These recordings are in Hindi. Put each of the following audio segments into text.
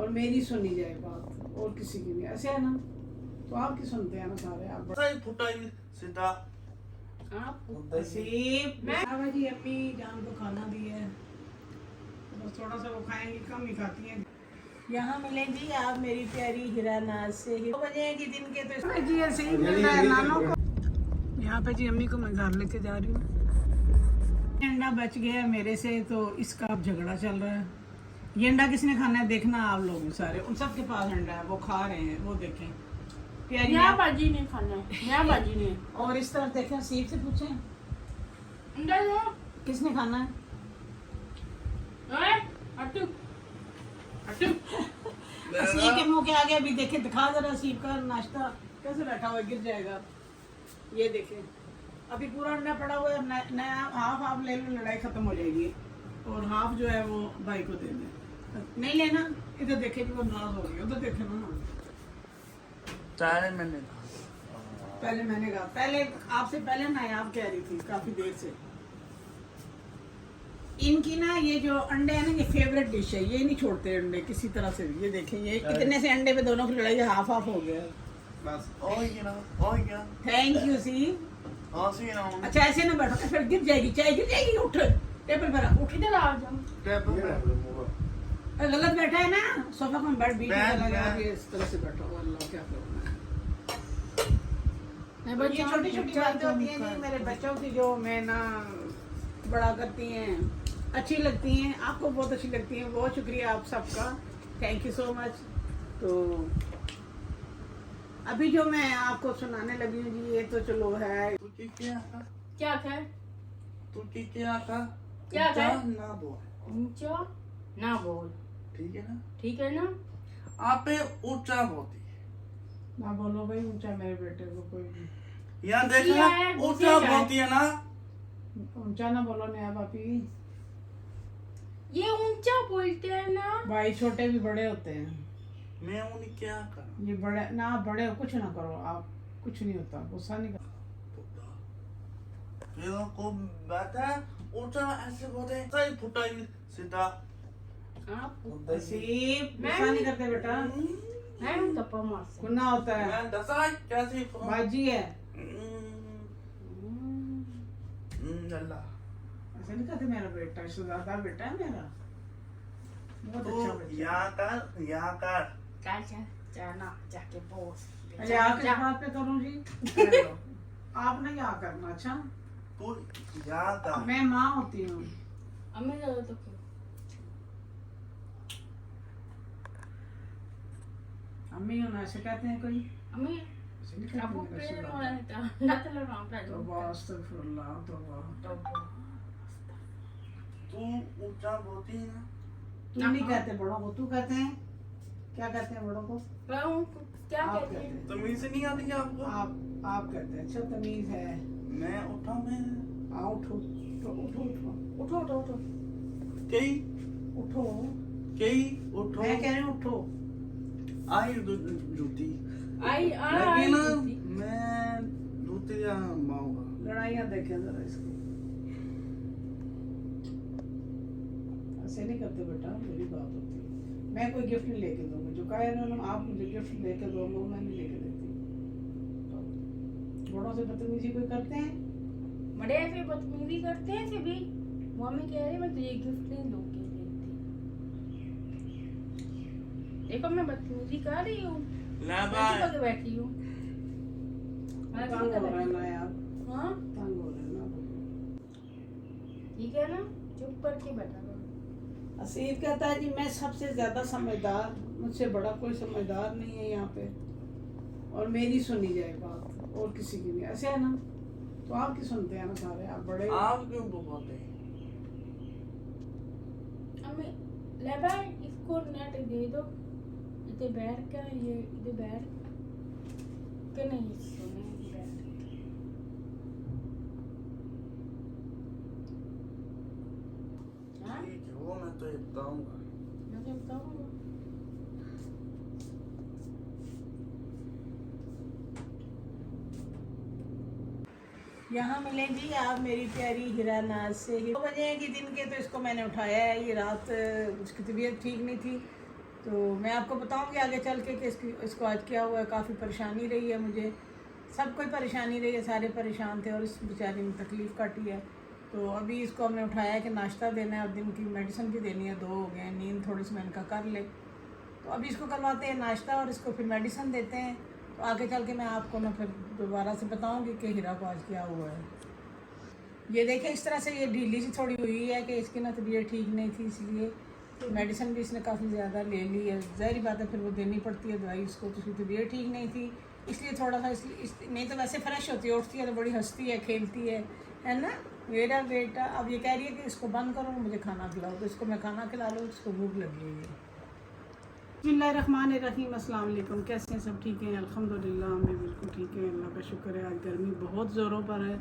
और मेरी सुनी जाए बात और किसी की नहीं, ऐसे है ना। तो आपकी सुनते हैं ना सारे आप। सही फुटाई सीधा आप नसीब मैं जी अम्मी जान को खाना दिया है, बस थोड़ा सा वो खाएंगी, कम ही खाती हैं। यहाँ मिलेंगी आप मेरी प्यारी हीरा नाज से। 2 बजे की दिन के तो जी ऐसे ही मिल रहा है नानों को। यहाँ पे जी अम्मी को मैं घर लेके जा रही हूँ। अंडा बच गया मेरे से, तो इसका अब झगड़ा चल रहा है। ये अंडा किसने खाना है देखना आप लोग सारे, उन सब के पास अंडा है, वो खा रहे हैं, वो देखें प्यारी बाजी ने खाना है, यहाँ बाजी ने। और इस तरफ देखें, सीप से पूछें अंडा दो। किसने खाना है। ओए, हटू हटू। सीप के मुंह के आगे अभी देखे, दिखा जरा सीप का नाश्ता कैसे बैठा हुआ है, गिर जाएगा। ये देखें अभी पूरा अंडा पड़ा हुआ है, नया हाफ हाफ ले लो, लड़ाई खत्म हो जाएगी। और हाफ जो है वो भाई को दे दें, नहीं लेना। इधर देखे कि वो नाराज हो गई, उधर देखे ना। चाय मैंने पहले मैंने कहा, पहले आपसे पहले ना आप कह रही थी काफी देर से। इनकी ना ये जो अंडे है ना, ये फेवरेट डिश है, ये नहीं छोड़ते अंडे किसी तरह से भी। ये देखें, ये इतने से अंडे पे दोनों की लड़ाई हाफ हाफ हो गया। बस ओ ये थैंक यू सी। अच्छा ऐसे ना बैठो, फिर गिर जाएगी, चाय गिर जाएगी। उठ टेबल पर रख, उठ। इधर आ जाओ। गलत बैठा है ना, सोफा में बैठ बीच में लगा के इस तरह से बैठा हुआ। अल्लाह क्या करूं मैं। ये छोटी छोटी बातें होती हैं जी मेरे बच्चों की, जो मैं ना बड़ा करती हैं, अच्छी लगती हैं। आपको बहुत अच्छी लगती हैं, बहुत शुक्रिया आप सबका, थैंक यू सो मच। तो अभी जो मैं आपको सुनाने लगी हूँ जी, ये तो चलो है। क्या खाए? क्या खाए? ना बोल, ऊंचा ना बोल, ठीक है ना? ठीक है ना? आप पे ऊंचा बोलती ना बोलो भाई ऊंचा, मेरे बेटे को कोई नहीं। यहाँ देखा ऊंचा बोलती है ना। ऊंचा ना बोलो नया पापी। ये ऊंचा बोलते हैं ना। भाई छोटे भी बड़े होते हैं। मैं उन्हें क्या करूं? ये बड़े ना, बड़े हो कुछ ना करो आप, कुछ नहीं होता, गुस्सा नहीं कर। ये लोग को बात है ऊंचा ऐसे बोलते हैं, सही फुटाई सीधा आप नसीब गुस्सा नहीं करते बेटा, मैं गप्पा मार सकती गुनाह होता है। मैं दसा कैसी बाजी है, अल्लाह ऐसे नहीं कहते। मेरा बेटा शुजादार बेटा है मेरा, बहुत अच्छा बेटा। यहाँ कर क्या जाना जाके बोस। अच्छा आप किस बात पे करूं जी? आप नहीं यहाँ करना। अच्छा तू यहाँ कर। मैं माँ होती हूँ। अम्मी ज्यादा तो क्यों? अम्मी होना ऐसे कहते हैं कोई? अम्मी ऐसे नहीं कहते आपको मेरा प्रेम हो शुजादार। रहा है ना, तो लड़ाओ तौबा अस्तगफिरुल्लाह तौबा। तू ऊंचा बोलती है ना। तू नहीं कहते बड़ों को, तू कहते हैं। क्या कहते हैं बड़ों को? क्या आप कहते हैं? तमीज नहीं आती है आपको? आप कहते हैं। अच्छा तमीज है। मैं उठा मैं हाँ उठो उठो उठो उठो उठो उठो उठो। कई उठो। उठो। मैं कह रही हूँ उठो। आई जूती आई लेकिन मैं जूती माऊंगा। लड़ाइयाँ देखें जरा इसकी, ऐसे नहीं करते बेटा, मेरी बात होती है। मैं कोई गिफ्ट नहीं लेके दूंगी, जो कहे ना आप मुझे गिफ्ट लेके दो, लोग मैं नहीं लेके देती। बड़ों से बदतमीजी कोई करते हैं? बड़े ऐसे बदतमीजी करते हैं से भी। मम्मी कह रही मैं तुझे गिफ्ट नहीं लूंगी देती। देखो मैं बदतमीजी कर रही हूँ, मैं बैठी हूँ। तंग हो रहा है ना यार, हाँ तंग हो रहा है ना। ठीक है ना, चुप करके बैठा करो। असीफ कहता है जी मैं सबसे ज्यादा समझदार, मुझसे बड़ा कोई समझदार नहीं है यहाँ पे, और मेरी सुनी जाए बात और किसी की नहीं, ऐसे है ना। तो आपकी सुनते हैं ना सारे, आप बड़े। आप क्यों बोलते हैं? अम्मी लेबा इसको नेट दे दो, इधर बैठ कर, ये इधर बैठ के नहीं सुने बैठ। हाँ ठीक है, वो मैं तो ये बताऊंगा। मैं तो बताऊंगा। यहाँ मिलेंगी आप मेरी प्यारी हीरा नाज से। 2 बजे की दिन के तो इसको मैंने उठाया है। ये रात इसकी तबीयत ठीक नहीं थी, तो मैं आपको बताऊंगी आगे चल के कि इसको आज क्या हुआ है। काफ़ी परेशानी रही है मुझे, सब कोई परेशानी रही है, सारे परेशान थे और इस बेचारी में तकलीफ़ काटी है। तो अभी इसको हमने उठाया है कि नाश्ता देना है और दिन की मेडिसिन भी देनी है, 2 हो गए, नींद थोड़ी सी मैंने कहा कर ले। तो अभी इसको करवाते हैं नाश्ता और इसको फिर मेडिसिन देते हैं। तो आगे चल के मैं आपको ना फिर दोबारा से बताऊँगी कि हीरा को आज क्या हुआ है। ये देखें इस तरह से ये ढीली सी थोड़ी हुई है कि इसकी ना तबीयत ठीक नहीं थी, इसलिए मेडिसिन भी इसने काफ़ी ज़्यादा ले ली है। ज़ाहिर बात है फिर वो देनी पड़ती है दवाई इसको, तो उसकी तबीयत ठीक नहीं थी इसलिए थोड़ा सा नहीं तो वैसे फ्रेश होती है, उठती है तो बड़ी हंसती है, खेलती है ना मेरा बेटा। अब ये कह रही है कि इसको बंद करो, मुझे खाना खिलाओ, तो इसको मैं खाना खिला लूँ, इसको भूख लगी है। बिस्मिल्लाहिर्रहमानिर्रहीम, अस्सलाम वालेकुम। कैसे हैं सब? ठीक हैं अल्हम्दुलिल्लाह, मैं बिल्कुल ठीक है, अल्लाह का शुक्र है। आज गर्मी बहुत ज़ोरों पर है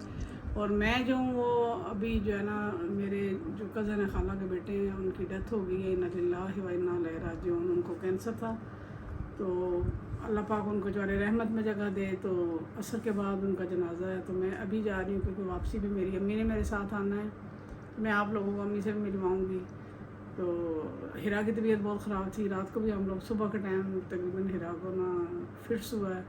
और मैं जो हूँ वो अभी जो है ना, मेरे जो कज़न है खाला के बेटे हैं, उनकी डेथ हो गई है, इन्ना लिल्लाहि व इन्ना इलैहि राजिऊन। उनको कैंसर था, तो अल्लाह पाक उनको जो रहमत में जगह दे। तो असर के बाद उनका जनाजा है, तो मैं अभी जा रही हूँ क्योंकि वापसी भी मेरी अम्मी ने मेरे साथ आना है। मैं आप लोगों को अम्मी से भी मिलवाऊँगी। तो हिरा की तबीयत बहुत ख़राब थी, रात को भी हम लोग सुबह के टाइम तकरीबन हिरा को ना फिट्स हुआ है,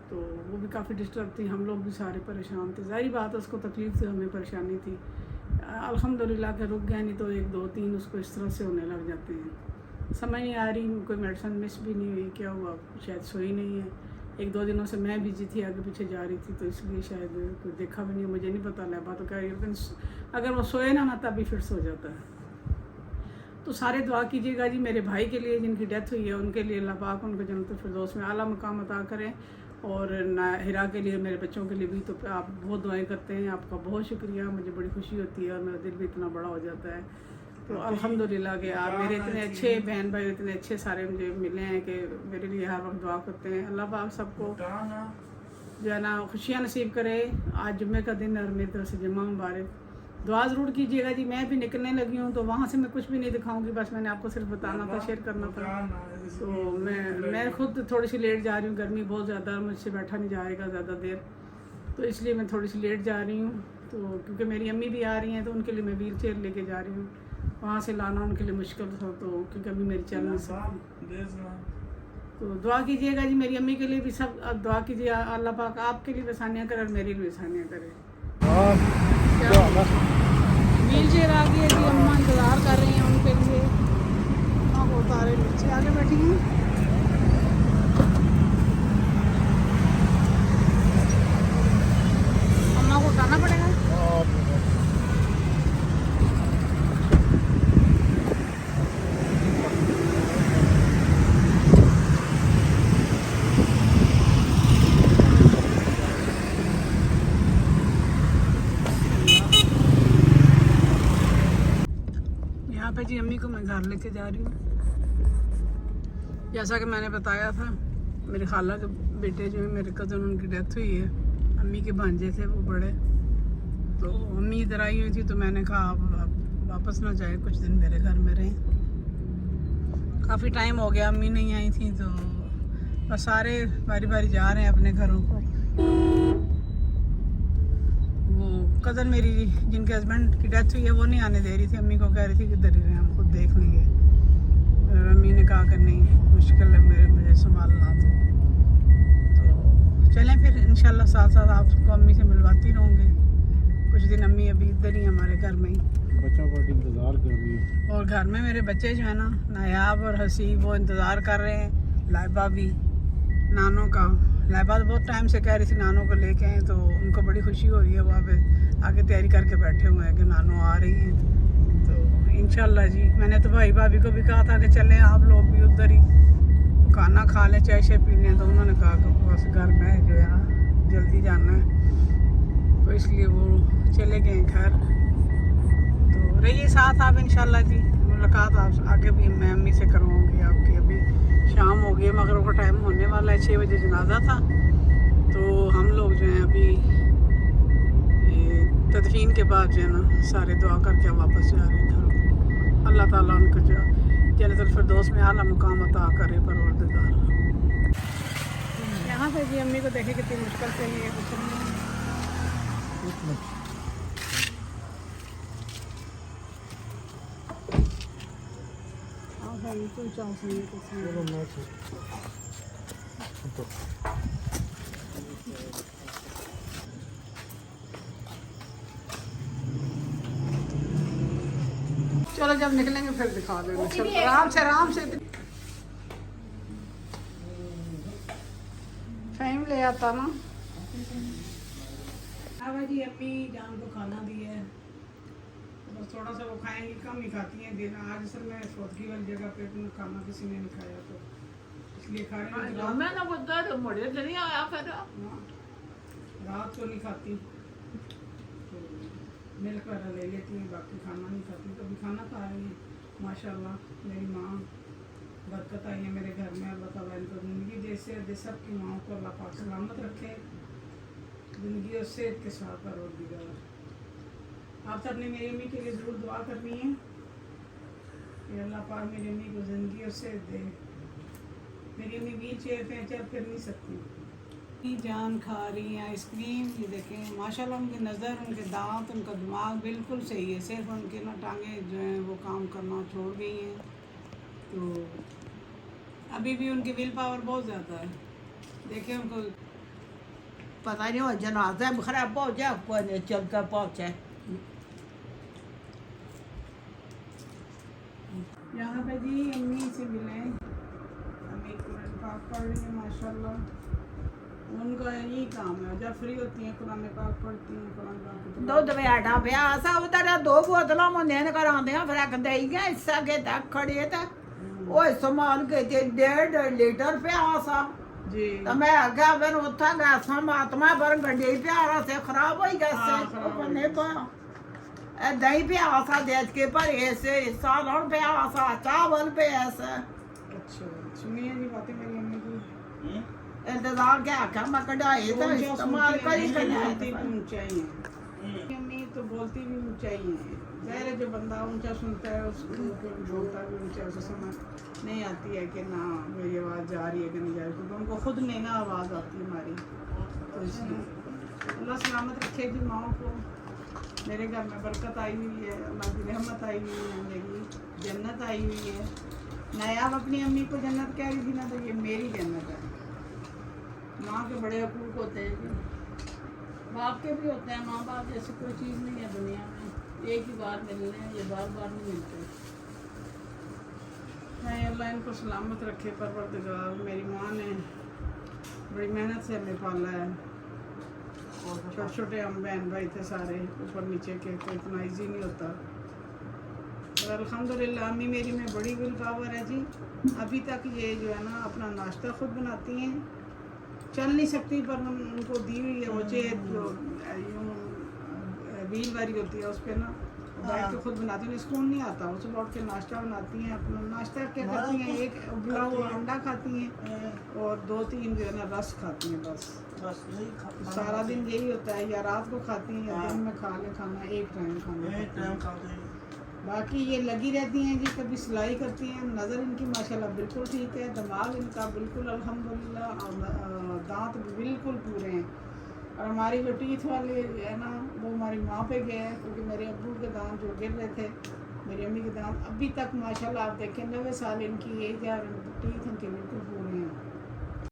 तो वो भी काफ़ी डिस्टर्ब थी, हम लोग भी सारे परेशान थे। ज़ाहिर बात है उसको तकलीफ़ थी, हमें परेशानी थी। अल्हम्दुलिल्लाह के रुक गया, नहीं तो 1 2 3 उसको इस तरह से होने लग जाते हैं। समझ नहीं आ रही, कोई मेडिसिन मिस भी नहीं हुई, क्या हुआ शायद सोई नहीं है। 1 2 दिनों से मैं बिजी थी, आगे पीछे जा रही थी, तो इसलिए शायद कोई देखा भी नहीं, मुझे नहीं पता। लहबा तो कह रही है, लेकिन अगर वो सोए ना तभी फिर सो जाता है। तो सारे दुआ कीजिएगा जी मेरे भाई के लिए जिनकी डेथ हुई है, उनके लिए अल्लाह पाक उनको जन्नत फिरदौस में आला मकाम अता करें, और हिरा के लिए, मेरे बच्चों के लिए भी। तो आप बहुत दुआएं करते हैं, आपका बहुत शुक्रिया, मुझे बड़ी खुशी होती है और मेरा दिल भी इतना बड़ा हो जाता है। तो अल्हम्दुलिल्लाह कि आप मेरे इतने अच्छे बहन भाई, इतने अच्छे सारे मुझे मिले हैं कि मेरे लिए हर वक्त दुआ करते हैं। अल्लाह पाक सबको जो है ना खुशियाँ नसीब करे। आज जुम्मे का दिन है और मेरी तरफ से जुम्मा मुबारक। दुआ ज़रूर कीजिएगा जी। मैं भी निकलने लगी हूँ, तो वहाँ से मैं कुछ भी नहीं दिखाऊंगी, बस मैंने आपको सिर्फ बताना था, शेयर करना था। तो मैं खुद थोड़ी सी लेट जा रही हूँ, गर्मी बहुत ज़्यादा है, मुझसे बैठा नहीं जाएगा ज़्यादा देर, तो इसलिए मैं थोड़ी सी लेट जा रही हूँ। तो क्योंकि मेरी अम्मी भी आ रही हैं, तो उनके लिए मैं व्हील चेयर लेके जा रही हूँ, वहाँ से लाना उनके लिए मुश्किल था, तो क्योंकि अभी मेरी चल नहीं सकती। तो दुआ कीजिएगा जी मेरी अम्मी के लिए भी, सब दुआ कीजिए अल्लाह पाक आपके लिए भी आसानियाँ करे और मेरे लिए भी आसानियाँ करे। व्हील चेयर आ गई है जी, अम्मा इंतज़ार कर रही हैं उनके लिए। हाँ वो तारे नीचे आगे बैठी हैं। अम्मा को उठाना पड़ेगा। जी अम्मी को मैं घर लेके जा रही हूँ। जैसा कि मैंने बताया था, मेरे खाला के बेटे जो है मेरे कज़न, उनकी डेथ हुई है। अम्मी के भांजे थे वो बड़े, तो अम्मी इधर आई हुई थी, तो मैंने कहा आप वापस ना जाए, कुछ दिन मेरे घर में रहें। काफ़ी टाइम हो गया अम्मी नहीं आई थी, तो बस सारे बारी बारी जा रहे हैं अपने घरों को। कज़न मेरी जिनके हस्बैंड की डेथ हुई है वो नहीं आने दे रही थी, अम्मी को कह रही थी कि इधर ही रहे, हम खुद देख लेंगे। और अम्मी ने कहा कि नहीं, मुश्किल है मुझे संभालना। तो चलें फिर इंशाल्लाह साथ साथ आपको अम्मी से मिलवाती रहूँगी कुछ दिन। अम्मी अभी इधर ही हमारे घर में ही, बच्चों का इंतज़ार कर रही है, और घर में मेरे बच्चे जो है ना, नायाब और हसीब, वो इंतज़ार कर रहे हैं। लाइबा भी, नानों का, लाइबा तो बहुत टाइम से कह रही थी नानों को लेके आए, तो उनको बड़ी खुशी हो रही है। वहाँ पे आगे तैयारी करके बैठे हुए हैं कि नानों आ रही हैं। तो इंशाल्लाह जी, मैंने तो भाई भाभी को भी कहा था कि चलें आप लोग भी उधर ही, खाना खा लें, चाय शाय पी लें, तो उन्होंने कहा कि बस घर में जो है ना जल्दी जाना है, तो इसलिए वो चले गए घर। तो रहिए साथ आप इंशाल्लाह जी। मुलाकात आप आगे भी मैं अम्मी से करवाऊँगी आपकी। अभी शाम हो गई, मगरिब का टाइम होने वाला है, 6 बजे जनाजा था, तो हम लोग जो हैं अभी तदफीन के बाद जो है ना सारे दुआ करके वापस जा रहे हैं घर। अल्लाह ताला उनको जो जन्नतुल फिरदौस में आला मुकाम अता करे परवरदिगार। यहाँ पे जी अम्मी को देखे कितनी मुश्किल से ही है कुछ चलो मैं चलो जब निकलेंगे फिर दिखा देंगे। चलो आराम से टाइम ले आता ना। हाँ जी अम्मी जान को खाना दिया है, बस थोड़ा सा वो खाएंगी, कम ही खाती हैं दिन। आज असल में सोदगी वाली जगह पे अपना खाना किसी ने नहीं खाया तो इसलिए खा रहे हैं। मैं ना बता तो मुझे नहीं आया फिर रात को नहीं खाती तो मिल्क वगैरह ले लेती हैं, बाकी खाना नहीं खाती। तो अभी खाना खा रही हैं माशाल्लाह। मेरी माँ बरकत आई है मेरे घर में। अल्लाह ताला इनको ज़िंदगी जैसे दे, सबकी माँओं को अल्लाह पाक सलामत रखे, ज़िंदगी और सेहत के साथ परवरदिगार। आप सबने मेरी अम्मी के लिए ज़रूर दुआ करनी है कि अल्लाह पाक मेरी अम्मी को ज़िंदगी और सेहत दे। मेरी अम्मी व्हील चेयर पे चल फिर नहीं सकती। जान खा रही हैं आइसक्रीम। ये देखें माशाल्लाह उनकी नज़र, उनके दांत, उनका दिमाग बिल्कुल सही है। सिर्फ उनके ना टांगे जो हैं वो काम करना छोड़ गई हैं, तो अभी भी उनकी विल पावर बहुत ज़्यादा है। देखें उनको पता नहीं हो जनाजा खराब हो जाए कोई नहीं चल कर पहुँचे। यहाँ पे जी अम्मी से मिले। अम्मी कुरान पाक पढ़ रही है माशाल्लाह। उनका यही काम है, जब फ्री होती हैं कुरान पाक पढ़ती हैं, कुरान पाक की दुध बेटा पिया सब तेरा 2 बोतल मुंडे ने कराते हैं फिर दई गया हिस्सा के तक खड़े थे वो इस्तेमाल के 1.5 लीटर पिया सा जी। तो मैं आगे फिर उठा गया समात्मा पर गड्डी प्यारा से खराब हो गया से बने पाया दही पिया सा देश के पर ऐसे सालन पिया सा चावल पे ऐसे। अच्छा सुनिए जी बातें मेरी अम्मी की। इंतजार क्या क्या मैं कढ़ाई तो इस्तेमाल करी बोलती भी ऊंचाई है अम्मी, तो बोलती भी ऊंचाई है। ज़ाहिर है जो बंदा ऊंचा सुनता है उसको बोलता भी ऊंचा, उसे समझ नहीं आती है कि ना मेरी आवाज़ जा रही है कि नहीं जा रही, क्योंकि उनको खुद नहीं ना आवाज़ आती है हमारी। तो इसलिए अल्लाह सलामत रखे जी माओ को। मेरे घर में बरकत आई हुई है, अल्लाह की रहमत आई हुई है, मेरी जन्नत आई हुई है। मैं आप अपनी अम्मी को जन्नत कह रही थी ना, तो ये मेरी जन्नत है। माँ के बड़े हकूक़ होते हैं, बाप के भी होते हैं। माँ बाप जैसी कोई चीज़ नहीं है दुनिया में, एक ही बार मिलने हैं, ये बार बार नहीं मिलते। मैं अल्लाह इनको सलामत रखे परवरदिगार। मेरी माँ ने बड़ी मेहनत से हमें पाला है। छोटे छोटे हम बहन भाई थे सारे, ऊपर नीचे के, तो इतना ईजी नहीं होता। और अल्हम्दुलिल्लाह अम्मी मेरी में बड़ी विल पावर है जी। अभी तक ये जो है ना अपना नाश्ता खुद बनाती हैं, चल नहीं सकती पर उनको दी हुई है वो चेयर जो व्हील वाली होती है, उस पर ना बैठ के खुद बनाती हैं। सुकून नहीं आता, वो सुबह उठ के नाश्ता बनाती हैं। अपना नाश्ता क्या करती हैं, एक उबला हुआ अंडा खाती हैं और 2-3 जो है ना रस खाती हैं, बस सारा दिन यही होता है। या रात को खाती हैं या दिन में खा ले खाना, एक टाइम खाना। बाकी ये लगी रहती हैं जी, कभी सिलाई करती हैं। नज़र इनकी माशाल्लाह बिल्कुल ठीक है, दिमाग इनका बिल्कुल अल्हम्दुलिल्लाह, दांत बिल्कुल पूरे हैं। और हमारी जो टीथ वाले है ना वो हमारी माँ पे गए हैं, क्योंकि मेरे अब्बू के दांत जो गिर रहे थे, मेरी अम्मी के दांत अभी तक माशाल्लाह आप देखें 90 साल इनकी एज है और टीथ इनके बिल्कुल पूरे हैं।